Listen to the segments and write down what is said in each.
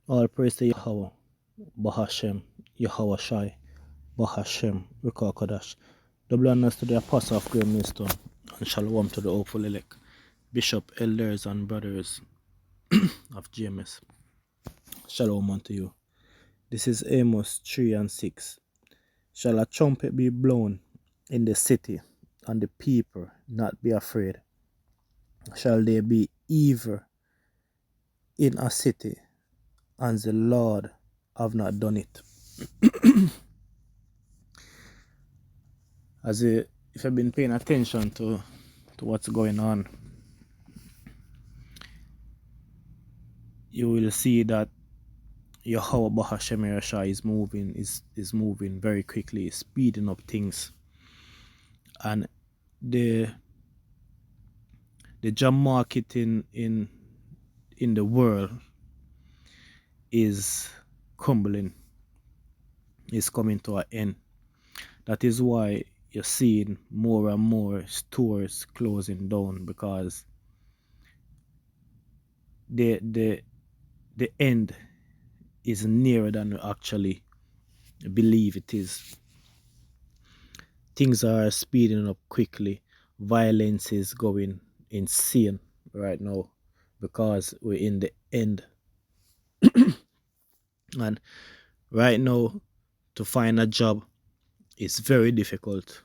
All praise to Yahweh, Bahashem, Yahweh Shai, Bahashem, Rika Kodash. Double honors to the Apostle of Great Millstone, and Shalom to the hopeful elect, Bishop, Elders, and Brothers of GMS. Shalom unto you. This is Amos 3 and 6. Shall a trumpet be blown in the city, and the people not be afraid? Shall there be evil in a city, and the Lord have not done it? If you've been paying attention to what's going on, you will see that Yahweh Bahashem Yerusha is moving very quickly, speeding up things, and the job market in the world is crumbling, is coming to an end. That is why you're seeing more and more stores closing down, because the end is nearer than we actually believe it is. Things are speeding up quickly. Violence is going insane right now because we're in the end. And right now, to find a job is very difficult.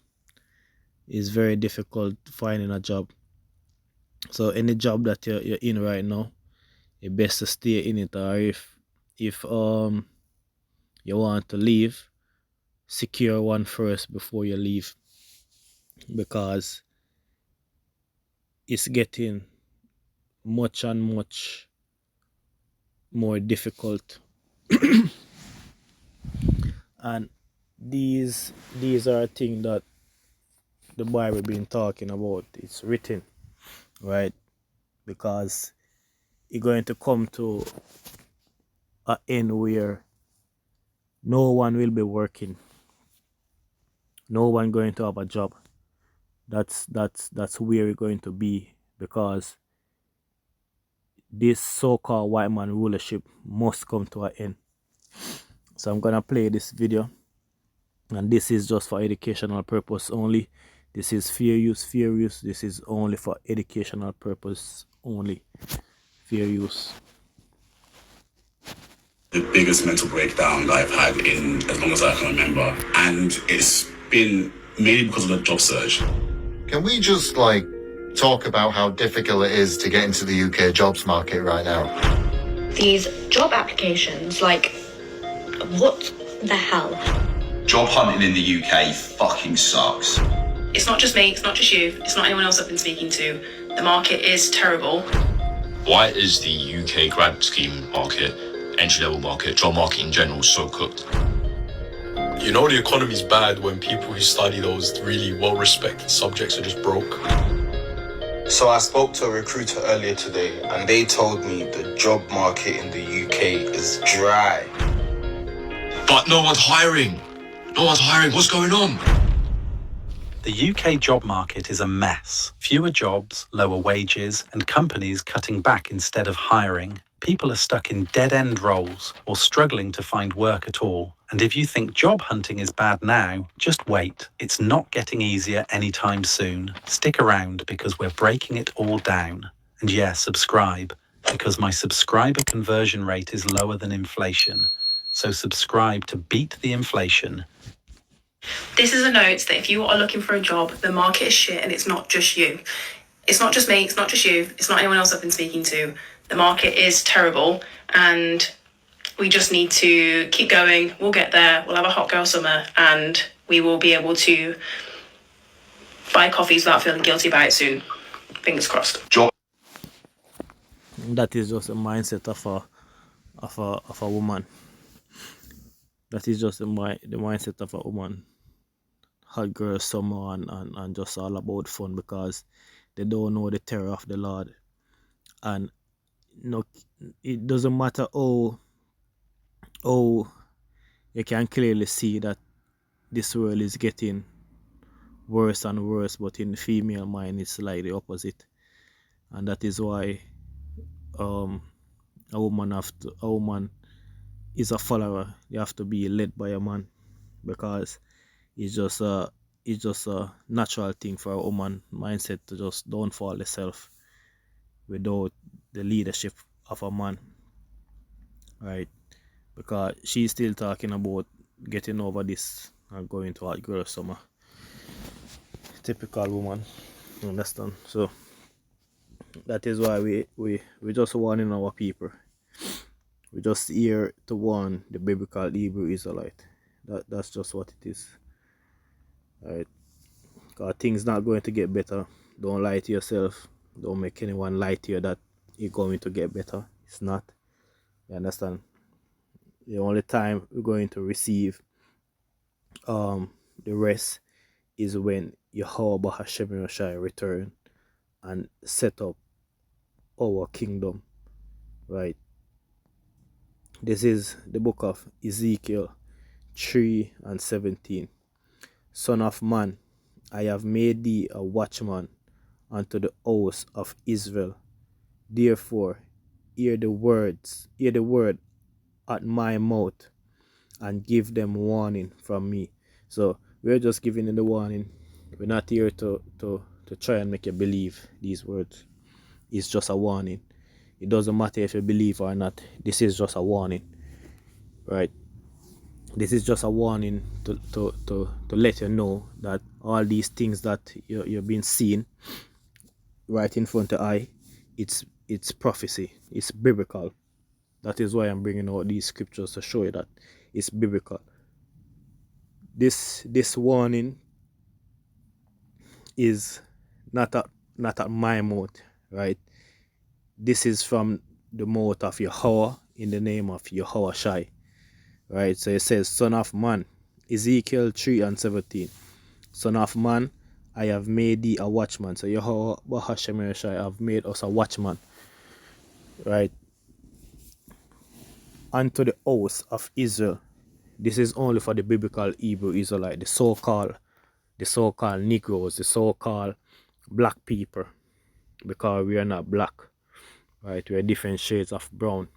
It's very difficult finding a job. So any job that you're in right now, it's best to stay in it. Or if you want to leave, secure one first before you leave, because it's getting much and much more difficult. And these are things that the Bible been talking about. It's written, right? Because it's going to come to an end where no one will be working, no one going to have a job. That's where we're going to be, because this so-called white man rulership must come to an end. So I'm gonna play this video, and this is just for educational purpose only. This is fair use. This is only for educational purpose only. Fair use. The biggest mental breakdown that I've had in as long as I can remember, and it's been mainly because of the job surge. Can we just talk about how difficult it is to get into the UK jobs market right now? These job applications, what the hell? Job hunting in the UK fucking sucks. It's not just me, it's not just you, it's not anyone else I've been speaking to. The market is terrible. Why is the UK grad scheme market, entry-level market, job market in general so cooked? You know the economy's bad when people who study those really well-respected subjects are just broke. So I spoke to a recruiter earlier today, and they told me the job market in the UK is dry. But no one's hiring. No one's hiring. What's going on? The UK job market is a mess. Fewer jobs, lower wages, and companies cutting back instead of hiring. People are stuck in dead-end roles or struggling to find work at all. And if you think job hunting is bad now, just wait. It's not getting easier anytime soon. Stick around because we're breaking it all down. And yeah, subscribe, because my subscriber conversion rate is lower than inflation. So subscribe to beat the inflation. This is a note that if you are looking for a job, the market is shit, and it's not just you. It's not just me, it's not just you, it's not anyone else I've been speaking to. The market is terrible, and we just need to keep going. We'll get there. We'll have a hot girl summer, and we will be able to buy coffees without feeling guilty about it soon. Fingers crossed. That is just a mindset of a woman. That is just the mindset of a woman. Hot girl summer and just all about fun, because they don't know the terror of the Lord. And it doesn't matter how you can clearly see that this world is getting worse and worse, but in the female mind it's like the opposite. And that is why a woman is a follower. You have to be led by a man, because it's just a natural thing for a woman mindset to just downfall herself without the leadership of a man, right? Because she's still talking about getting over this and going to hot girl summer. Typical woman, you understand? So that is why we just warning our people. We just here to warn the biblical Hebrew Israelite. That's just what it is. Right? Because things not going to get better. Don't lie to yourself. Don't make anyone lie to you that it's going to get better. It's not. You understand? The only time we're going to receive the rest is when Yahweh Hashem Yoshai return and set up our kingdom. Right? This is the book of Ezekiel 3 and 17. Son of man, I have made thee a watchman unto the house of Israel. Therefore, hear the word at my mouth, and give them warning from me. So we're just giving you the warning. We're not here to try and make you believe these words. It's just a warning. It doesn't matter if you believe or not. This is just a warning, right? This is just a warning to let you know that all these things that you've been seeing right in front of eye, it's prophecy. It's biblical. That is why I'm bringing out these scriptures to show you that it's biblical. This warning is not at my mouth, right? This is from the mouth of Yahweh in the name of Yahweh Shai, right? So it says, Son of man, Ezekiel 3 and 17. Son of man, I have made thee a watchman. So Yahweh Hashem Shai have made us a watchman, right? Unto the house of Israel. This is only for the biblical Hebrew Israelite, the so-called Negroes, the so-called black people, because we are not black, right? We are different shades of brown,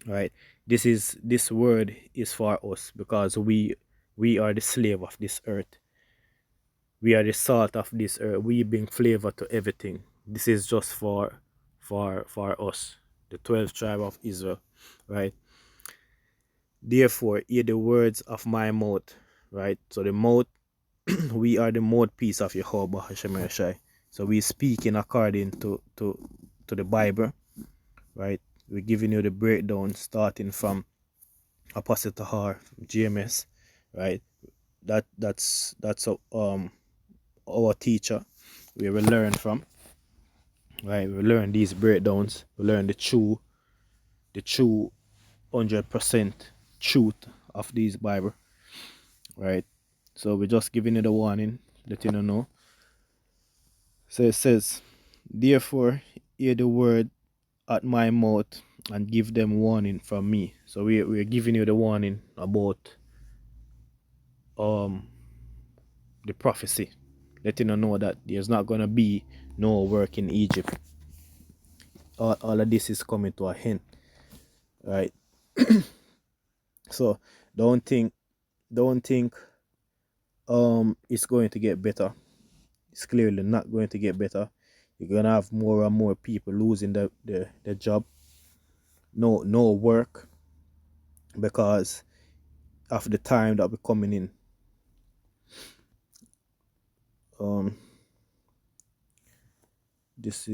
right? This word is for us because we are the slave of this earth. We are the salt of this earth. We bring flavor to everything. This is just for us, the 12 tribe of Israel, right? Therefore, hear the words of my mouth, right? So the mouth, we are the mouthpiece of Yahweh Hashem Yeshai. So we speaking according to the Bible, right? We're giving you the breakdown starting from Apostle Tahar, GMS, right? That's our teacher. We will learn from, right? We learn these breakdowns. We learn the true 100% truth of these Bible, right? So we're just giving you the warning, letting you know. So it says, therefore hear the word at my mouth and give them warning from me. So we're giving you the warning about the prophecy, letting you know that there's not gonna be no work in Egypt. All of this is coming to a end, right? So don't think it's going to get better. It's clearly not going to get better. You're gonna have more and more people losing their job, no work, because of the time that we're coming in. This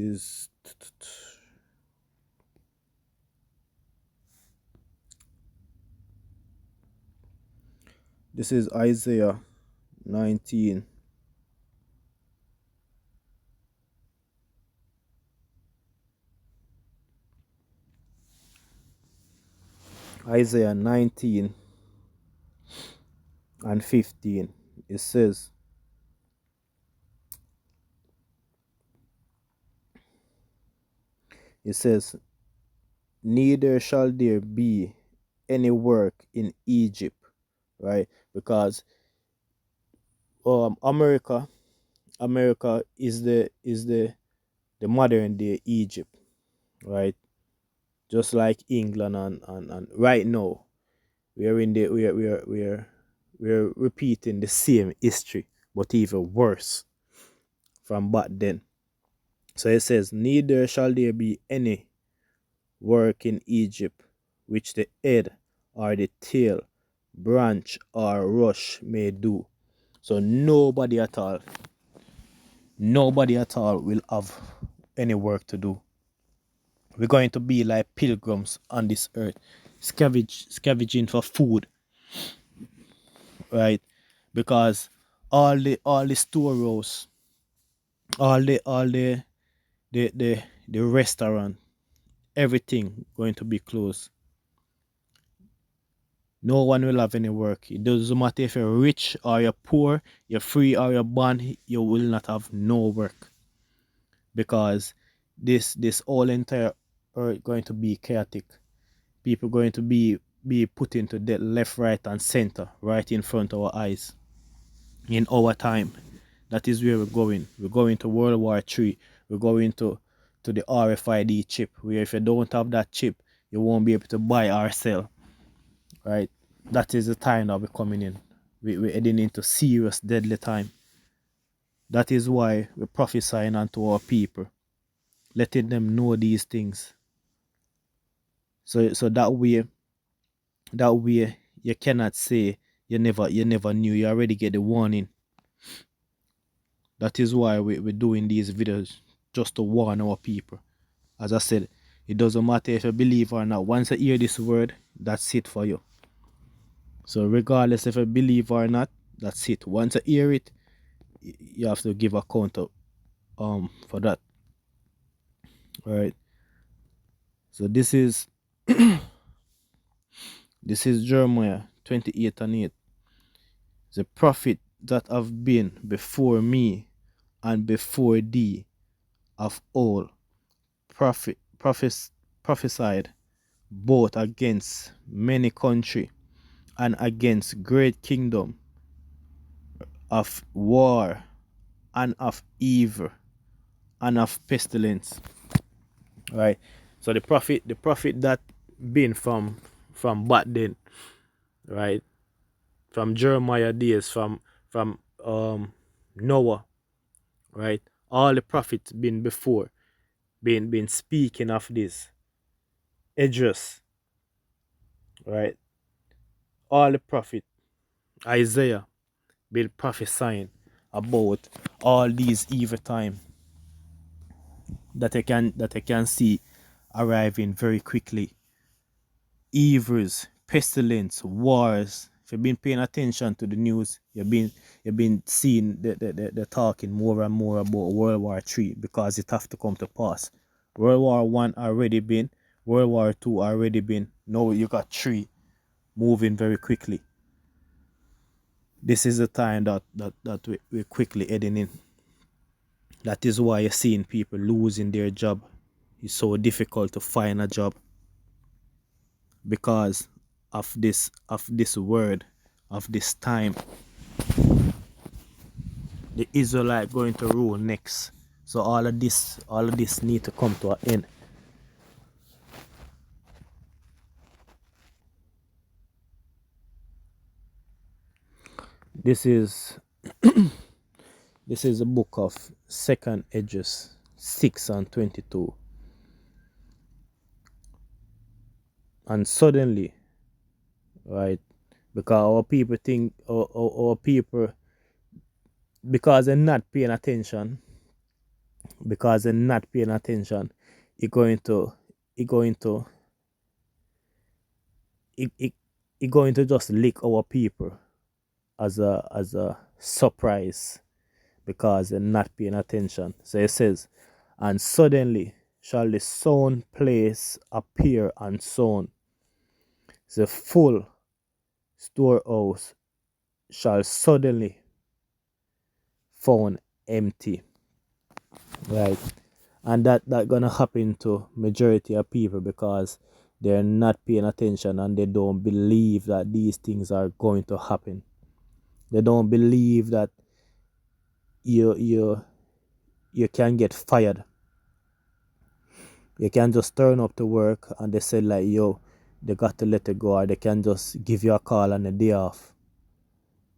is Isaiah 19. Isaiah 19 and 15. It says, neither shall there be any work in Egypt, right? Because America is the modern day Egypt, right? just like England and right now we're in the we're repeating the same history, but even worse from back then. So it says, neither shall there be any work in Egypt which the head or the tail, branch or rush may do. So nobody at all will have any work to do. We're going to be like pilgrims on this earth, scavenging for food, right? Because all the storehouse, all the restaurant, everything going to be closed. No one will have any work. It doesn't matter if you're rich or you're poor, you're free or you're born, you will not have no work. Because this whole entire earth going to be chaotic. People going to be put into debt left, right, and center, right in front of our eyes. In our time, that is where we're going. We're going to World War III. We're going to the RFID chip, where if you don't have that chip, you won't be able to buy or sell. Right? That is the time that we're coming in. We're heading into serious, deadly time. That is why we're prophesying unto our people, letting them know these things. So that way you cannot say you never knew. You already get the warning. That is why we're doing these videos, just to warn our people. As I said, it doesn't matter if you believe or not. Once you hear this word, that's it for you. So regardless if you believe or not, that's it. Once you hear it, you have to give account of, for that. All right. So this is Jeremiah 28:8. The prophet that have been before me and before thee of all prophesied both against many country and against great kingdom, of war and of evil and of pestilence. Right. So the prophet that been from back then, right? From Jeremiah days, from Noah, right? All the prophets been before, been speaking of this. Idris, right? All the prophet, Isaiah, been prophesying about all these evil time that I can see arriving very quickly. Evils, pestilence, wars. If you've been paying attention to the news, you've been seeing the talking more and more about World War III, because it have to come to pass. World War One already been, World War Two already been. Now you got three moving very quickly. This is the time that we're quickly heading in. That is why you're seeing people losing their job. It's so difficult to find a job because of this word, of this time. The Israelite going to rule next. So all of this need to come to an end. This is this is a book of 2nd Edges 6:22. And suddenly, right, because our people think, our people, because they're not paying attention, it going to just lick our people as a surprise, because they're not paying attention. So it says, and suddenly shall the sown place appear unsown, the full storehouse shall suddenly found empty. Right? And that gonna happen to majority of people, because they're not paying attention and they don't believe that these things are going to happen. They don't believe that you can get fired. You can just turn up to work and they say like, yo, they got to let it go, or they can just give you a call on the day off.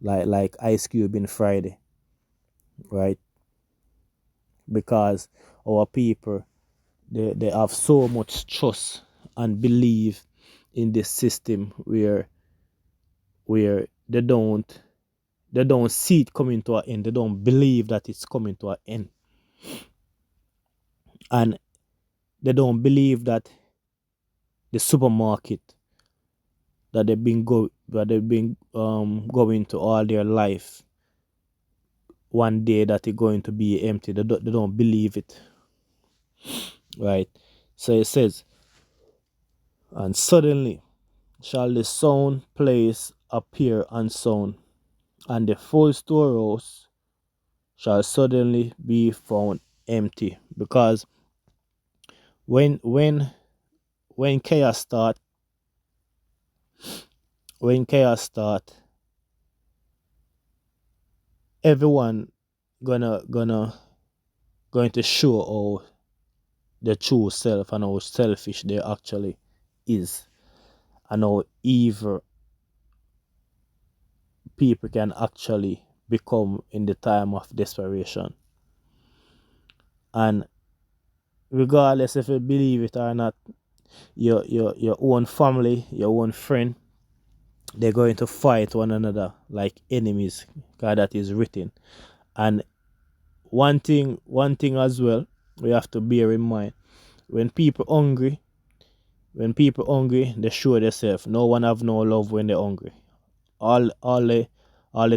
Like Ice Cube in Friday, right? Because our people, they have so much trust and believe in this system where they don't see it coming to an end. They don't believe that it's coming to an end. And they don't believe that the supermarket that they've been going to all their life, one day that it's going to be empty. They don't believe it. Right? So it says, and suddenly shall the sound place appear unsown, and the full storehouse shall suddenly be found empty. Because when chaos start, everyone going to show how the true self and how selfish they actually is, and how evil people can actually become in the time of desperation. And regardless if you believe it or not, your own family, your own friend, they're going to fight one another like enemies, because that is written. And one thing as well, we have to bear in mind, when people hungry, they show themselves. No one have no love when they're hungry. All they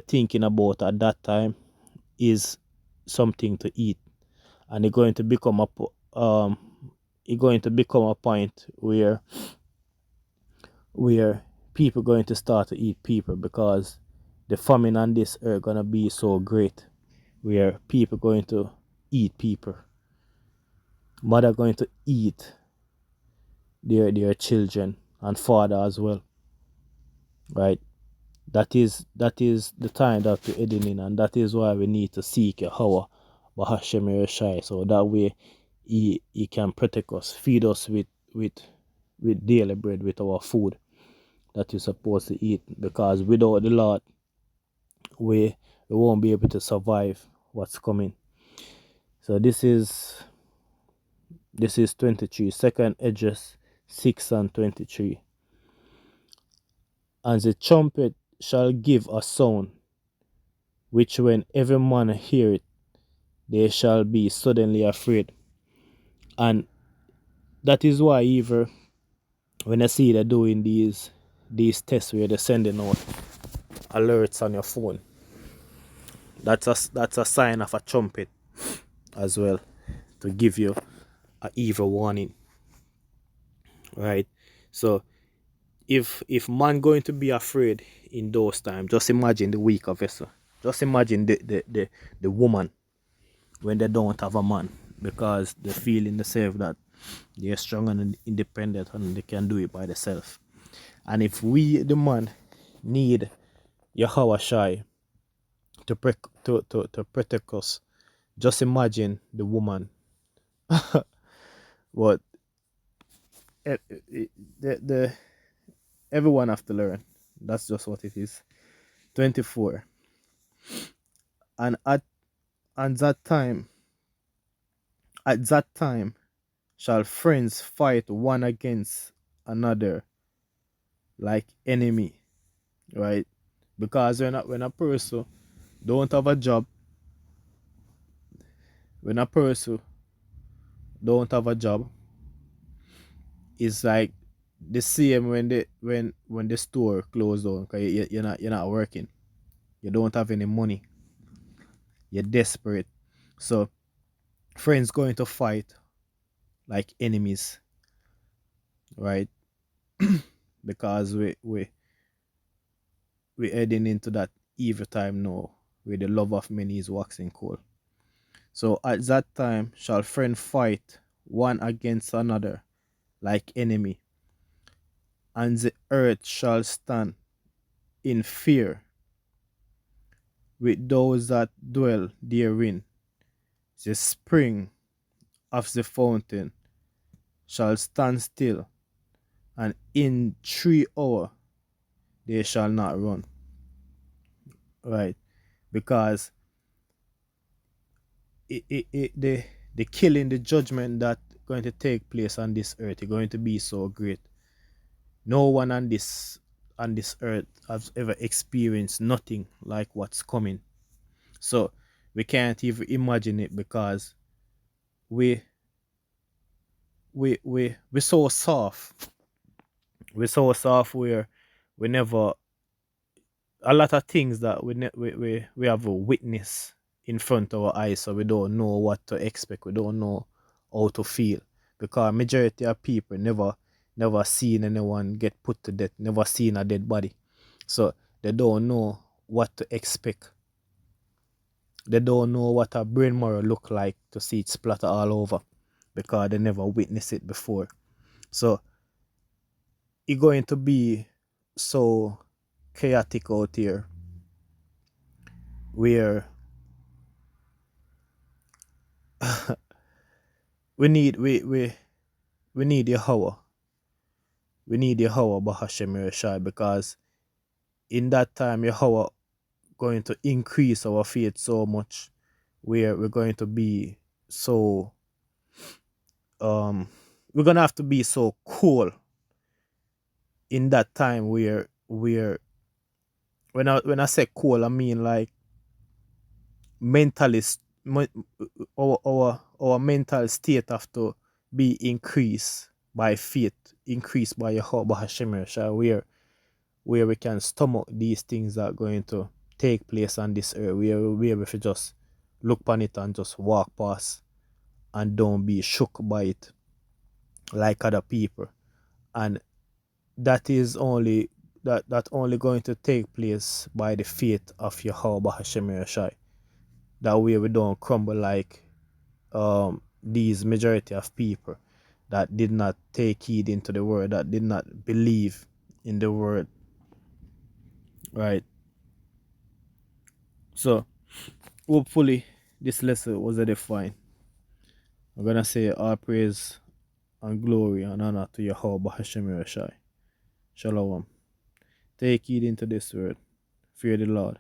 thinking about at that time is something to eat. And it's going to become a point where people going to start to eat people, because the famine on this earth gonna be so great, where people going to eat people. Mother going to eat their children, and father as well. Right? That is the time that we're heading in, and that is why we need to seek Yahweh Bahashem Yereshai, so that way he can protect us, feed us with daily bread, with our food that you're supposed to eat. Because without the Lord, we won't be able to survive what's coming. So this is 23, second Edges 6 and 23. And the trumpet shall give a sound, which when every man hear it, they shall be suddenly afraid. And that is why even when I see they're doing these tests where they're sending out alerts on your phone, that's a sign of a trumpet as well, to give you an evil warning. Right? So if man going to be afraid in those times, just imagine the weaker vessel. Just imagine the woman when they don't have a man, because they feel in themselves that they're strong and independent and they can do it by themselves. And if we, the man, need Yahweh Shai to protect us, just imagine the woman. What the everyone have to learn. That's just what it is. 24. And at that time shall friends fight one against another like enemy. Right? Because when a person don't have a job, it's like the same when the store closed down, because you're not working, you don't have any money, you're desperate. So friends going to fight like enemies, right? Because we're heading into that evil time now, where the love of many is waxing cold. So at that time shall friend fight one against another like enemy, and the earth shall stand in fear with those that dwell therein. The spring of the fountain shall stand still, and in 3 hours they shall not run. Right? Because the killing, the judgment that going to take place on this earth is going to be so great. No one on this earth has ever experienced nothing like what's coming. So we can't even imagine it because we we're so soft. We're so soft where we never a lot of things that we have a witness in front of our eyes, so we don't know what to expect. We don't know how to feel because majority of people never seen anyone get put to death, never seen a dead body, so they don't know what to expect. They don't know what a brain marrow look like to see it splatter all over because they never witnessed it before. So it's going to be so chaotic out here where we need we need Yahweh. We need Yahweh Bahashem Rashai, because in that time Yahweh going to increase our faith so much where we're going to be so we're gonna have to be so cool in that time where when I say cool, I mean like mentally our mental state have to be increased by faith, increased by Yahweh Hashem Rashai, where we can stomach these things that are going to take place on this earth, where we'll be able to just look upon it and just walk past and don't be shook by it like other people. And that is only that only going to take place by the faith of Yahweh Hashem Rashai. That way we don't crumble like these majority of people that did not take heed into the word, that did not believe in the word. Right? So hopefully this lesson was edifying. I'm gonna say all praise and glory and honor to Yahweh Hashem Rashai. Shalom. Take heed into this word. Fear the Lord.